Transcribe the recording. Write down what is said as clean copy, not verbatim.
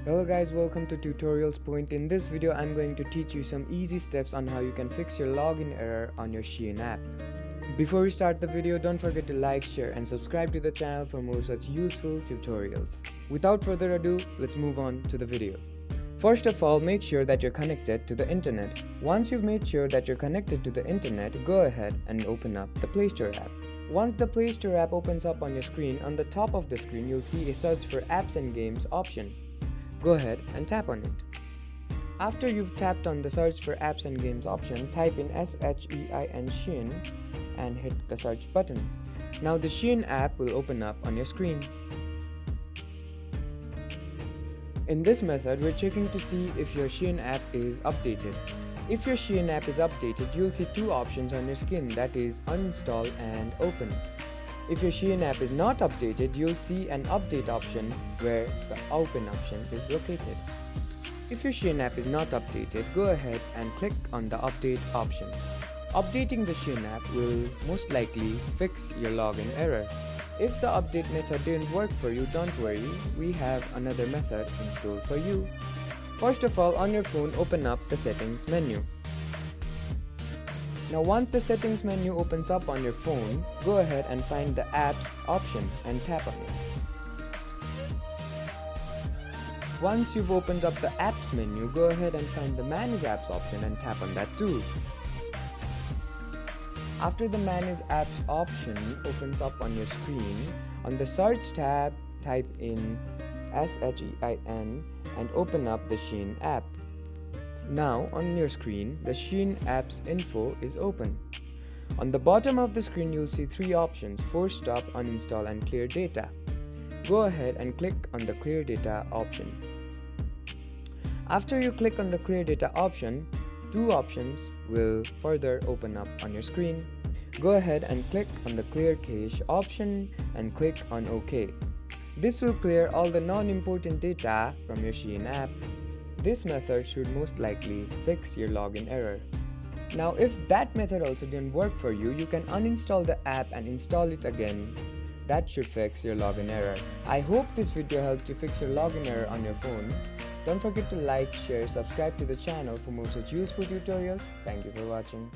Hello guys, welcome to Tutorials Point. In this video, I'm going to teach you some easy steps on how you can fix your login error on your Shein app. Before we start the video, don't forget to like, share and subscribe to the channel for more such useful tutorials. Without further ado, let's move on to the video. First of all, make sure that you're connected to the internet. Once you've made sure that you're connected to the internet, go ahead and open up the Play Store app. Once the Play Store app opens up on your screen, on the top of the screen you'll see a search for apps and games option. Go ahead and tap on it. After you've tapped on the search for apps and games option, type in Shein and hit the search button. Now the Shein app will open up on your screen. In this method, we're checking to see if your Shein app is updated. If your Shein app is updated, you'll see two options on your screen, that is uninstall and open. If your Shein app is not updated, you'll see an update option where the open option is located. If your Shein app is not updated, go ahead and click on the update option. Updating the Shein app will most likely fix your login error. If the update method didn't work for you, don't worry, we have another method in store for you. First of all, on your phone, open up the settings menu. Now once the settings menu opens up on your phone, go ahead and find the apps option and tap on it. Once you've opened up the apps menu, go ahead and find the manage apps option and tap on that too. After the manage apps option opens up on your screen, on the search tab, type in Shein and open up the Shein app. Now on your screen, the Shein app's info is open. On the bottom of the screen, you'll see three options: force stop, uninstall and clear data. Go ahead and click on the clear data option. After you click on the clear data option, two options will further open up on your screen. Go ahead and click on the clear cache option and click on OK. This will clear all the non-important data from your Shein app. This method should most likely fix your login error. Now if that method also didn't work for you, you can uninstall the app and install it again. That should fix your login error. I hope this video helped you fix your login error on your phone. Don't forget to like, share, subscribe to the channel for more such useful tutorials. Thank you for watching.